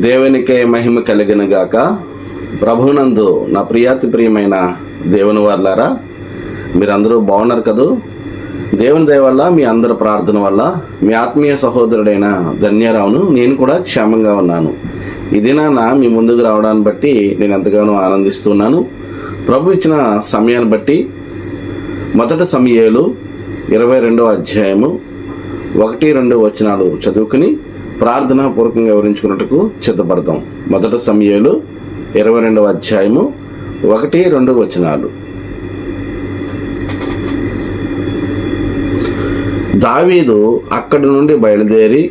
దేవునికే మహిమ కలిగిన గాక. ప్రభునందు నా ప్రియమైన దేవుని వారలారా, మీరందరూ బాగున్నారు కదూ? దేవుని దయ వల్ల, మీ అందరి ప్రార్థన వల్ల మీ ఆత్మీయ సహోదరుడైన ధన్యరావును నేను కూడా క్షేమంగా ఉన్నాను. ఈ దినాన మీ ముందుకు రావడాన్ని బట్టి నేను ఎంతగానో ఆనందిస్తున్నాను. ప్రభు ఇచ్చిన సమయాన్ని బట్టి మొదటి సమూయేలు 22వ అధ్యాయము 1-2 వచనాలు చదువుకుని ప్రార్థనా పూర్వకంగా వివరించుకున్నట్టుకు సిద్ధపడతాం. మొదటి సమూయేలు 22వ అధ్యాయము 1-2 వచనాలు. దావీదు అక్కడి నుండి బయలుదేరి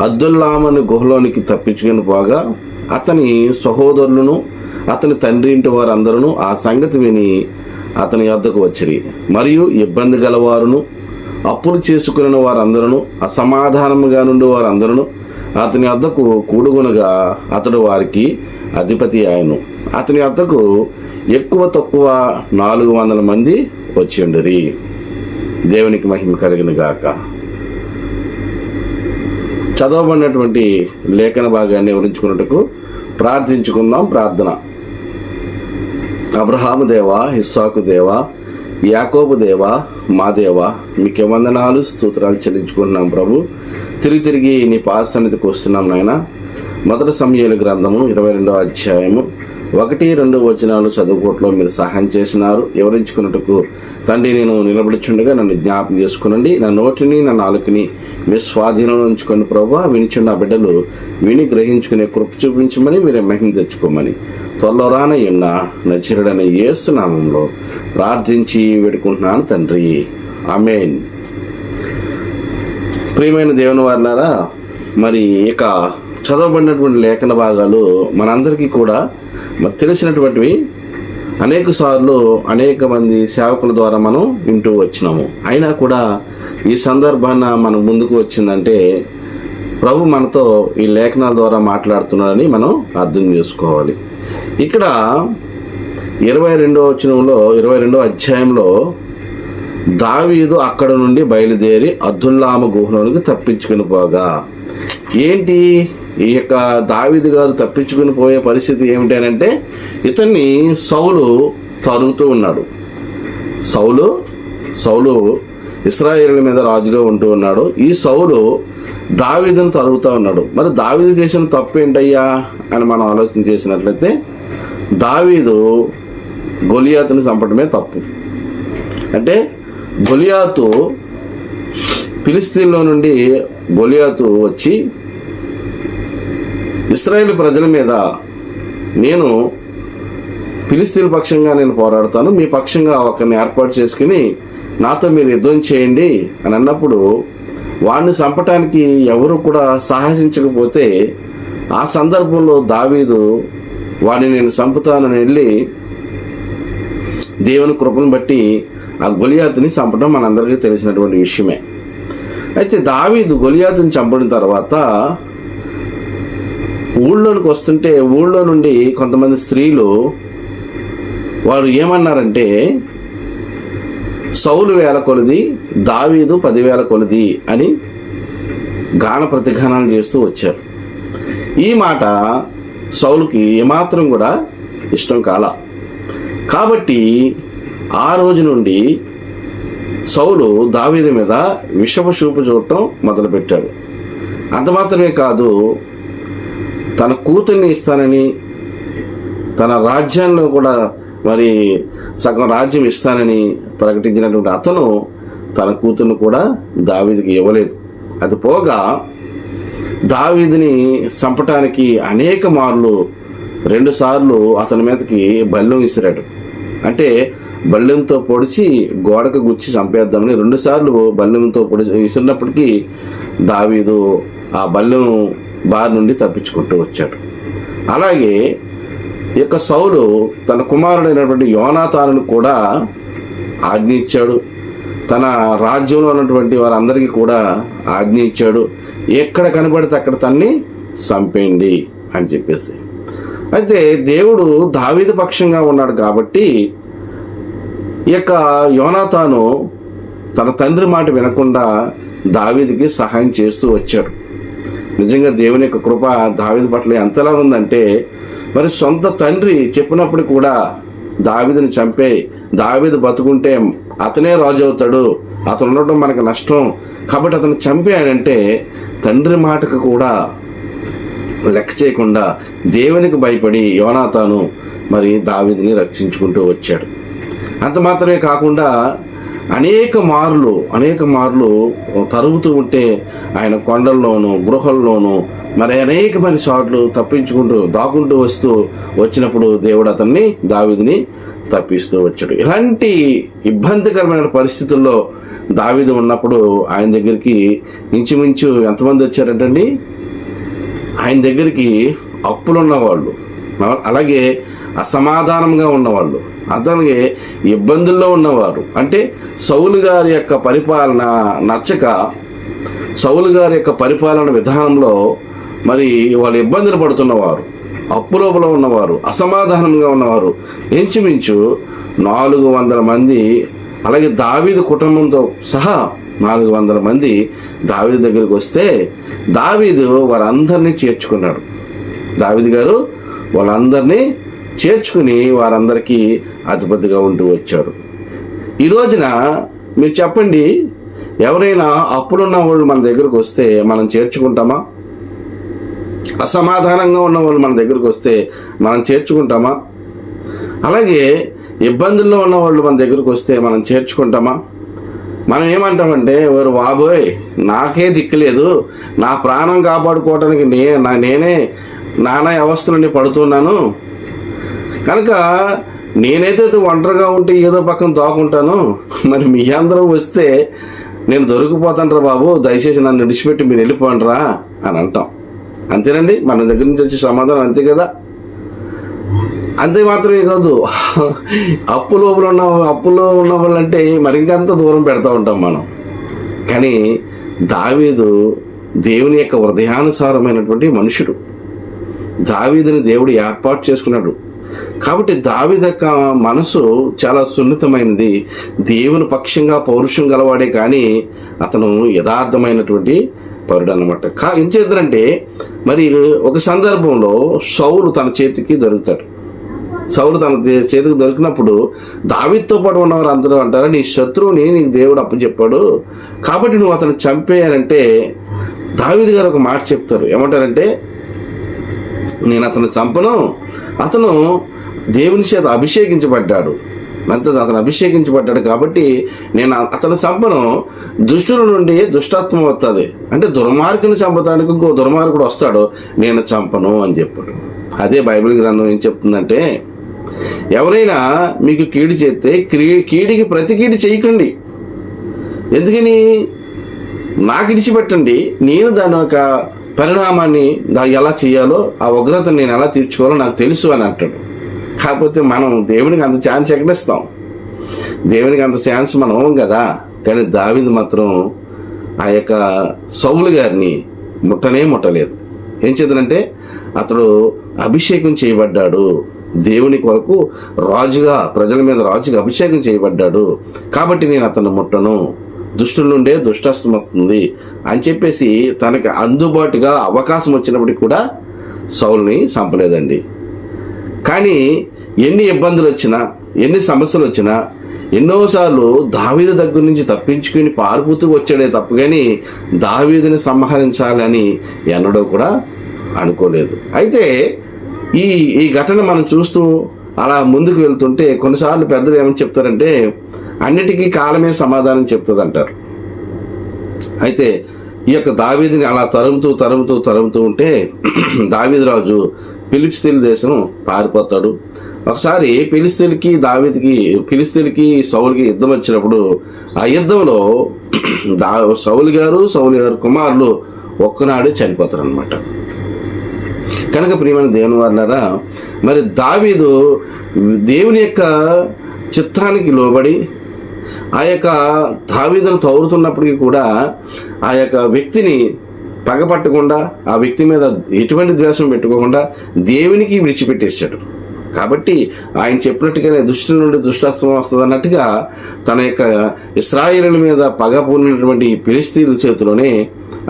అద్దుల్లాముని గుహలోనికి తప్పించుకుని పోగా అతని సహోదరులను అతని తండ్రి ఇంటి వారందరూ ఆ సంగతి విని అతని యొద్దకు వచ్చిరి. మరియు ఇబ్బంది గలవారును అప్పులు చేసుకుని వారందరూ అసమాధానముగా నుండి వారందరూ అతని వద్దకు కూడుగునగా అతడు వారికి అధిపతి ఆయను. అతని వద్దకు ఎక్కువ తక్కువ 400 మంది వచ్చి ఉండరి. దేవునికి మహిమ కలిగిన గాక. చదవబడినటువంటి లేఖన భాగాన్ని వివరించుకున్నట్టుకు ప్రార్థించుకుందాం. ప్రార్థన. అబ్రహాము దేవా, ఇస్సాకు దేవా, యాకోబు దేవా, మా దేవా, మీకే వందనాలు స్తోత్రాలు చెల్లించుకుంటున్నాం ప్రభు. తిరిగి నీ పాదసన్నిధికి వస్తున్నాం నాయన. మొదటి సమూయేలు గ్రంథము 22వ అధ్యాయము 1-2 వచనాలు చదువుకోవట్లో మీరు సహాయం చేసినారు. వివరించుకున్నట్టుకు తండ్రి నేను నిలబడుచుండగా నన్ను జ్ఞాపకం చేసుకునండి. నా నోటిని నా నాలుకని మీ స్వాధీనంలో ఉంచుకోండి ప్రభు. వినిచున్న బిడ్డలు విని గ్రహించుకునే కృప చూపించమని మీరే మహిమ తెచ్చుకోమని త్వరలో రానయ్యున్న నజరుడైన యేసు నామంలో ప్రార్థించి వేడుకుంటున్నాను తండ్రి, ఆమేన్. ప్రియమైన దేవుని వారలారా, మరి ఇక చదవబడినటువంటి లేఖన భాగాలు మనందరికీ కూడా తెలిసినటువంటివి. అనేక సార్లు అనేక మంది సేవకుల ద్వారా మనం వింటూ వచ్చినాము. అయినా కూడా ఈ సందర్భాన మనం ముందుకు వచ్చిందంటే ప్రభు మనతో ఈ లేఖనాల ద్వారా మాట్లాడుతున్నాడని మనం అర్థం చేసుకోవాలి. ఇక్కడ 22వ వచనంలో 22వ అధ్యాయంలో దావీదు అక్కడ నుండి బయలుదేరి అద్దుల్లాము గుహలోనికి తప్పించుకుని పోగా, ఏంటి ఈ యొక్క దావీదు గారు తప్పించుకుని పోయే పరిస్థితి ఏమిటి అని అంటే, ఇతన్ని సౌలు తరుగుతూ ఉన్నాడు. సౌలు ఇశ్రాయేలు మీద రాజుగా ఉంటూ ఉన్నాడు. ఈ సౌలు దావీదును తరుగుతూ ఉన్నాడు. మరి దావీదు చేసిన తప్పు ఏంటయ్యా అని మనం ఆలోచన చేసినట్లయితే, దావీదు గొలియాతుని చంపడమే తప్పు. అంటే గొలియాతు, ఫిలిస్తీన్లో నుండి గొలియాతు వచ్చి ఇశ్రాయేలు ప్రజల మీద నేను ఫిలిస్తీన్ పక్షంగా నేను పోరాడతాను, మీ పక్షంగా ఒకరిని ఏర్పాటు చేసుకుని నాతో మీరు యుద్ధం చేయండి అని అన్నప్పుడు వాడిని చంపటానికి ఎవరు కూడా సాహసించకపోతే ఆ సందర్భంలో దావీదు వాడిని నేను చంపుతానని వెళ్ళి దేవుని కృపను బట్టి ఆ గొలియాతుని చంపడం మనందరికీ తెలిసినటువంటి విషయమే. అయితే దావీదు గొలియాతుని చంపిన తర్వాత ఊళ్ళోనికి వస్తుంటే ఊళ్ళో నుండి కొంతమంది స్త్రీలు వారు ఏమన్నారంటే, సౌలు 1000 కొలది, దావీదు 10,000 కొలది అని గాన ప్రతిగానాలు చేస్తూ వచ్చారు. ఈ మాట సౌలుకి ఏమాత్రం కూడా ఇష్టం కాల. కాబట్టి ఆ రోజు నుండి సౌలు దావీదు మీద విషపు చూపు చూడటం మొదలుపెట్టాడు. అంత మాత్రమే కాదు, తన కూతుర్ని ఇస్తానని, తన రాజ్యంలో కూడా మరి సగం రాజ్యం ఇస్తానని ప్రకటించినటువంటి అతను తన కూతుర్ని కూడా దావీదుకి ఇవ్వలేదు. అది పోగా దావీదుని చంపటానికి అనేక మార్లు 2 సార్లు అతని మీదకి బల్లెం విసిరాడు. అంటే బల్లెంతో పొడిచి గోడకు గుచ్చి చంపేద్దామని 2 సార్లు బల్లెంతో పొడిచి విసిరినప్పటికీ దావీదు ఆ బల్లెం బారి నుండి తప్పించుకుంటూ వచ్చాడు. అలాగే ఈ యొక్క సౌలు తన కుమారుడైనటువంటి యోనాతానును కూడా ఆజ్ఞ ఇచ్చాడు. తన రాజ్యంలో ఉన్నటువంటి వారందరికీ కూడా ఆజ్ఞ ఇచ్చాడు, ఎక్కడ కనబడితే అక్కడ తన్ని చంపేయండి అని చెప్పేసి. అయితే దేవుడు దావీదు పక్షంగా ఉన్నాడు కాబట్టి ఈ యొక్క యోనాతాను తన తండ్రి మాట వినకుండా దావీదుకి సహాయం చేస్తూ వచ్చాడు. నిజంగా దేవుని యొక్క కృప దావీదు పట్ల ఎంతలా ఉందంటే, మరి సొంత తండ్రి చెప్పినప్పుడు కూడా దావీదుని చంపే, దావీదు బతుకుంటే అతనే రాజు అవుతాడు, అతను ఉండటం మనకు నష్టం కాబట్టి అతను చంపేయాడంటే తండ్రి మాటకు కూడా లెక్క చేయకుండా దేవునికి భయపడి యోనాతాను మరి దావీదుని రక్షించుకుంటూ వచ్చాడు. అంత మాత్రమే కాకుండా అనేక మార్లు తరుగుతూ ఉంటే ఆయన కొండల్లోనూ గృహల్లోనూ మరి అనేకమైన చోట్లు తప్పించుకుంటూ దాక్కుంటూ వచ్చినప్పుడు దేవుడు అతన్ని దావీదుని తప్పిస్తూ వచ్చాడు. ఇలాంటి ఇబ్బందికరమైన పరిస్థితుల్లో దావీదు ఉన్నప్పుడు ఆయన దగ్గరికి ఇంచుమించు ఎంతమంది వచ్చారంటండి? ఆయన దగ్గరికి అప్పులున్నవాళ్ళు, అలాగే అసమాధానంగా ఉన్నవాళ్ళు, అతనికి ఇబ్బందుల్లో ఉన్నవారు, అంటే సౌలు గారి యొక్క పరిపాలన నచ్చక, సౌలు గారి యొక్క పరిపాలన విధానంలో మరి వాళ్ళు ఇబ్బందులు పడుతున్నవారు, అప్పులోపల ఉన్నవారు, అసమాధానంగా ఉన్నవారు ఇంచుమించు 400 మంది, అలాగే దావీదు కుటుంబంతో సహా 400 మంది దావీదు దగ్గరికి వస్తే దావీదు వారందరినీ చేర్చుకున్నాడు. దావీదు గారు వాళ్ళందరినీ చేర్చుకుని వారందరికీ అధిపతిగా ఉంటూ వచ్చాడు. ఈ రోజున మీరు చెప్పండి, ఎవరైనా అప్పులున్న వాళ్ళు మన దగ్గరకు వస్తే మనం చేర్చుకుంటామా? అసమాధానంగా ఉన్న వాళ్ళు మన దగ్గరకు వస్తే మనం చేర్చుకుంటామా? అలాగే ఇబ్బందుల్లో ఉన్న వాళ్ళు మన దగ్గరకు వస్తే మనం చేర్చుకుంటామా? మనం ఏమంటామంటే, వారు బాబోయ్ నాకే దిక్కులేదు, నా ప్రాణం కాపాడుకోవటానికి నేనే నానా అవస్థలని పడుతున్నాను కనుక నేనైతే ఒంటరిగా ఉంటే ఏదో పక్కన దాక్కుంటాను, మరి మీ అందరూ వస్తే నేను దొరికిపోతాను బాబు, దయచేసి నన్ను విడిచిపెట్టి మీరు వెళ్ళిపోండిరా అని అంటాం. అంతేనండి, మన దగ్గర నుంచి వచ్చే సమాధానం అంతే కదా. అంతే మాత్రమే కాదు, అప్పులో ఉన్న వాళ్ళంటే మరింకంత దూరం పెడతా ఉంటాం మనం. కానీ దావీదు దేవుని యొక్క హృదయానుసారమైనటువంటి మనుషుడు. దావీదుని దేవుడు ఏర్పాటు చేసుకున్నాడు కాబట్టి దావీదు యొక్క మనసు చాలా సున్నితమైనది, దేవుని పక్షంగా పౌరుషం గలవాడే కానీ అతను యథార్థమైనటువంటి పరుడు అన్నమాట. ఏం చేద్దారంటే, మరి ఒక సందర్భంలో సౌలు తన చేతికి దొరుకుతాడు. సౌలు తన చేతికి దొరికినప్పుడు దావీదుతో పాటు ఉన్నవారు అందరూ అంటారు, నీ శత్రువుని నీకు దేవుడు అప్పచెప్పాడు కాబట్టి నువ్వు అతను చంపేయాలంటే దావీదు గారు ఒక మాట చెప్తారు. ఏమంటారంటే, నేను అతను చంపను, అతను దేవుని చేత అభిషేకించబడ్డాడు, అతను అభిషేకించబడ్డాడు కాబట్టి నేను అతను చంపను. దుష్టుల నుండి దుష్టత్వం వస్తుంది, అంటే దుర్మార్గుని చంపడానికి ఇంకో దుర్మార్గుడు వస్తాడు, నేను చంపను అని చెప్పాడు. అదే బైబిల్ గ్రంథం ఏం చెప్తుందంటే, ఎవరైనా మీకు కీడు చేస్తే కీడికి ప్రతి కీడు చేయకండి, ఎందుకని నాకు ఇడిచిపెట్టండి, నేను దాని ఒక పరిణామాన్ని ఎలా చేయాలో, ఆ ఉగ్రతను నేను ఎలా తీర్చుకోవాలో నాకు తెలుసు అని అంటాడు. కాకపోతే మనం దేవునికి అంత ఛాన్స్ ఎక్కడిస్తాం? దేవునికి అంత ఛాన్స్ మనం అవ్వం కదా. కానీ దావీదు మాత్రం ఆ యొక్క సౌలు గారిని ముట్టలేదు. ఏం చేద్దంటే, అతడు అభిషేకం చేయబడ్డాడు, దేవుని కొరకు రాజుగా, ప్రజల మీద రాజుగా అభిషేకం చేయబడ్డాడు కాబట్టి నేను అతను ముట్టను, దుష్టుల నుండే దుష్టత్వం వస్తుంది అని చెప్పేసి తనకి అందుబాటుగా అవకాశం వచ్చినప్పటికీ కూడా సౌలుని చంపలేదండి. కానీ ఎన్ని ఇబ్బందులు వచ్చినా, ఎన్ని సమస్యలు వచ్చినా, ఎన్నోసార్లు దావీదు దగ్గర నుంచి తప్పించుకుని పారిపోతూ వచ్చాడే తప్ప కానీ దావీదుని సంహరించాలని ఎన్నడూ కూడా అనుకోలేదు. అయితే ఈ ఘటన మనం చూస్తూ అలా ముందుకు వెళ్తుంటే కొన్నిసార్లు పెద్దలు ఏమని చెప్తారంటే, అన్నిటికీ కాలమే సమాధానం చెప్తుంది అంటారు. అయితే ఈ యొక్క దావీదుని అలా తరుముతూ ఉంటే దావీదు రాజు ఫిలిస్తీన్ దేశం పారిపోతాడు. ఒకసారి ఫిలిస్తీన్కి సౌలుకి యుద్ధం వచ్చినప్పుడు ఆ యుద్ధంలో సౌలు గారు కుమారులు ఒక్కనాడు చనిపోతారు అనమాట. కనుక ప్రియమైన దేవుని వారులారా, మరి దావీదు దేవుని యొక్క చిత్తానికి లోబడి ఆ యొక్క దావీదును తౌరుతున్నప్పటికీ కూడా ఆ యొక్క వ్యక్తిని పగపట్టకుండా, ఆ వ్యక్తి మీద ఎటువంటి ద్వేషం పెట్టుకోకుండా దేవునికి విడిచిపెట్టేశాడు. కాబట్టి ఆయన చెప్పినట్టుగానే దుష్టి నుండి దుష్టాస్త్రం వస్తుంది అన్నట్టుగా తన యొక్క ఇశ్రాయేలుల మీద పగ పూనినటువంటి ఫిలిష్తీయుల చేతిలోనే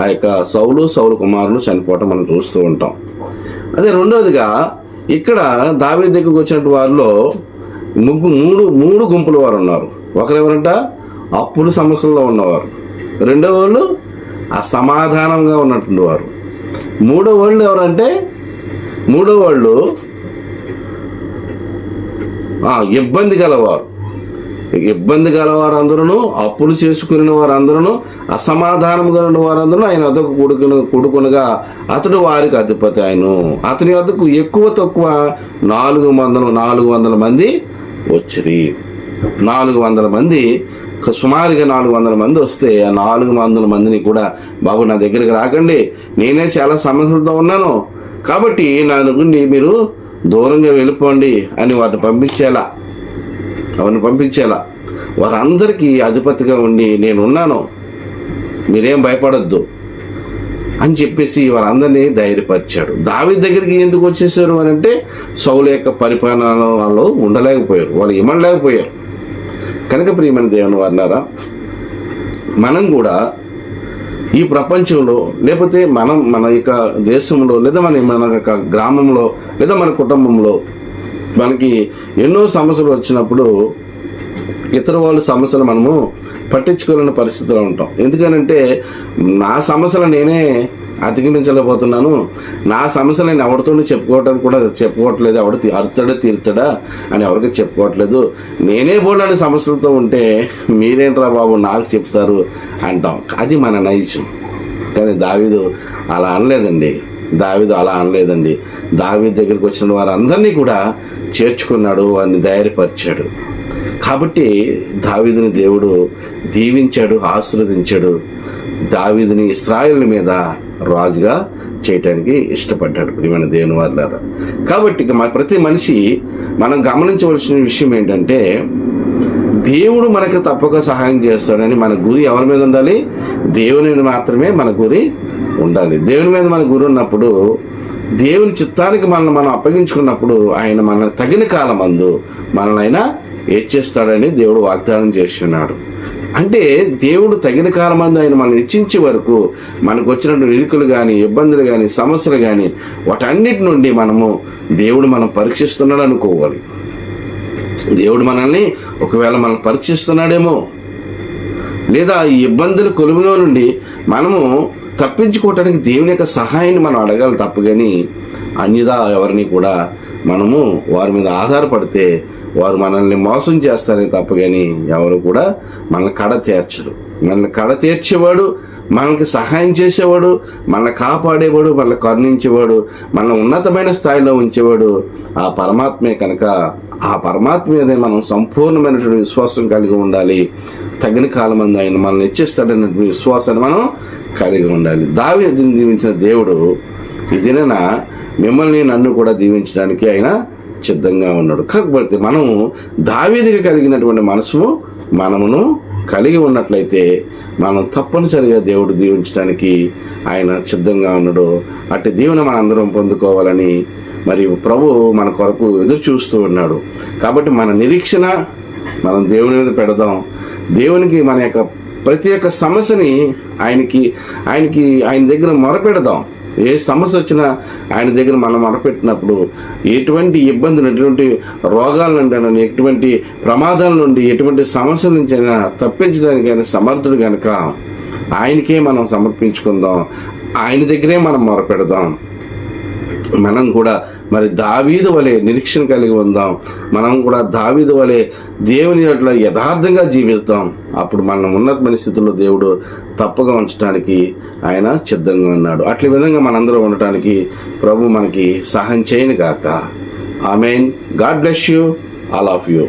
ఆ యొక్క సౌలు కుమారులు చనిపోవటం మనం చూస్తూ ఉంటాం. అదే రెండవదిగా ఇక్కడ దావీదు దగ్గరకు వచ్చినట్టు వారిలో మూడు గుంపుల వారు ఉన్నారు. ఒకరెవరంట అప్పుల సమస్యల్లో ఉన్నవారు, రెండో వాళ్ళు అసమాధానంగా ఉన్నటువంటి వారు, మూడో వాళ్ళు ఎవరంటే ఇబ్బంది గలవారు అందరూ, అప్పులు చేసుకుని వారందరూ, అసమాధానంగా ఉన్న వారందరూ ఆయన వద్దకు కూడుకునగా అతడు వారికి అధిపతి ఆయన. అతని వద్దకు ఎక్కువ తక్కువ 400 మంది వచ్చిరి. 400 మంది, సుమారుగా 400 మంది వస్తే ఆ 400 మందిని కూడా, బాబు నా దగ్గరికి రాకండి, నేనే చాలా సమస్యలతో ఉన్నాను కాబట్టి నా నుండి మీరు దూరంగా వెళ్ళిపోండి అని వారిని పంపించేలా వారందరికీ అధిపతిగా ఉండి నేనున్నాను, మీరేం భయపడొద్దు అని చెప్పేసి వారందరినీ ధైర్యపరిచాడు. దావీదు దగ్గరికి ఎందుకు వచ్చేసారు అని అంటే సౌలు యొక్క పరిపాలన వాళ్ళు ఉండలేకపోయారు, వాళ్ళు ఇమ్మడలేకపోయారు. కనుక ప్రియమైన దేవుని వారులారా, మనం కూడా ఈ ప్రపంచంలో లేకపోతే మన యొక్క దేశంలో లేదా మన యొక్క గ్రామంలో లేదా మన కుటుంబంలో మనకి ఎన్నో సమస్యలు వచ్చినప్పుడు ఇతర వాళ్ళ సమస్యలు మనము పట్టించుకోలేని పరిస్థితిలో ఉంటాం. ఎందుకనంటే నా సమస్యలు నేనే అధిగమించలేకపోతున్నాను, నా సమస్యలు నేను ఎవరితో చెప్పుకోవట్లేదు, ఎవడు తీరుతాడా అని ఎవరికి చెప్పుకోవట్లేదు, నేనే బోల్డని సమస్యలతో ఉంటే మీరేంట్రా బాబు నాకు చెప్తారు అంటాం. అది మన నైజం. కానీ దావీదు అలా అనలేదండి. దావీదు దగ్గరికి వచ్చిన వారందరినీ కూడా చేర్చుకున్నాడు, వారిని ధైర్యపరిచాడు. కాబట్టి దావీదుని దేవుడు దీవించాడు, ఆశీర్వదించాడు. దావీదుని ఇశ్రాయేలు మీద రాజుగా చేయటానికి ఇష్టపడ్డాడు. ప్రియమైన దేవుని వారులారా, కాబట్టి ప్రతి మనిషి మనం గమనించవలసిన విషయం ఏంటంటే దేవుడు మనకు తప్పక సహాయం చేస్తాడని మన గురి ఎవరి మీద ఉండాలి? దేవుని మీద మాత్రమే మన గురి ఉండాలి. దేవుని మీద మన గురి ఉన్నప్పుడు, దేవుని చిత్తానికి మనం అప్పగించుకున్నప్పుడు ఆయన మన తగిన కాలమందు మనల్ని ఆయన హెచ్చిస్తాడని దేవుడు వాగ్దానం చేస్తున్నాడు. అంటే దేవుడు తగిన కాలమందు ఆయన మనం ఇచ్చించే వరకు మనకు వచ్చినటువంటి ఇరుకులు కానీ, ఇబ్బందులు కానీ, సమస్యలు కానీ వాటన్నిటి నుండి దేవుడు మనం పరీక్షిస్తున్నాడు అనుకోవాలి. దేవుడు మనల్ని ఒకవేళ మనం పరీక్షిస్తున్నాడేమో, లేదా ఈ ఇబ్బందుల కొలువులో నుండి మనము తప్పించుకోవటానికి దేవుని యొక్క సహాయాన్ని మనం అడగాలి తప్ప కానీ అన్యదా ఎవరిని కూడా మనము వారి మీద ఆధారపడితే వారు మనల్ని మోసం చేస్తారని తప్ప కానీ ఎవరు కూడా మనల్ని కడ తీర్చేవాడు, మనకి సహాయం చేసేవాడు, మనల్ని కాపాడేవాడు, మనల్ని కరుణించేవాడు, మనల్ని ఉన్నతమైన స్థాయిలో ఉంచేవాడు ఆ పరమాత్మే. కనుక ఆ పరమాత్మ మీదే మనం సంపూర్ణమైనటువంటి విశ్వాసం కలిగి ఉండాలి. తగిన కాలమందు ఆయన మనల్ని ఇచ్చేస్తాడన్నటువంటి విశ్వాసాన్ని మనం కలిగి ఉండాలి. దావీదుని దీవించిన దేవుడు ఈ దినాన మిమ్మల్ని నన్ను కూడా దీవించడానికి ఆయన సిద్ధంగా ఉన్నాడు. కాకపోతే మనము దావీదుకి కలిగినటువంటి మనమును కలిగి ఉన్నట్లయితే మనం తప్పనిసరిగా దేవుడు దీవించడానికి ఆయన సిద్ధంగా ఉన్నాడు. అట్టి దీవెన మనందరం పొందుకోవాలని మరియు ప్రభు మన కొరకు ఎదురు చూస్తూ ఉన్నాడు. కాబట్టి మన నిరీక్షణ మనం దేవుని మీద పెడదాం. దేవునికి మన యొక్క ప్రతి ఒక్క సమస్యని ఆయన దగ్గర మొరపెడదాం. ఏ సమస్య వచ్చినా ఆయన దగ్గర మనం మొరపెట్టినప్పుడు ఎటువంటి ఇబ్బందులు, ఎటువంటి రోగాల నుండి, ఎటువంటి ప్రమాదాల నుండి, ఎటువంటి సమస్యల నుంచి అయినా తప్పించడానికి ఆయన సమర్థుడు కనుక ఆయనకే మనం సమర్పించుకుందాం, ఆయన దగ్గరే మనం మొరపెడదాం. మనం కూడా మరి దావీదు వలె నిరీక్షణ కలిగి ఉందాం. మనం కూడా దావీదు వలె దేవుని అట్లా యథార్థంగా జీవిస్తాం. అప్పుడు మనం ఉన్నతమైన స్థితిలో దేవుడు తప్పగా ఉంచడానికి ఆయన సిద్ధంగా ఉన్నాడు. అట్ల విధంగా మనందరం ఉండటానికి ప్రభు మనకి సహాయం చేయను గాక. Amen. God bless you, all of you.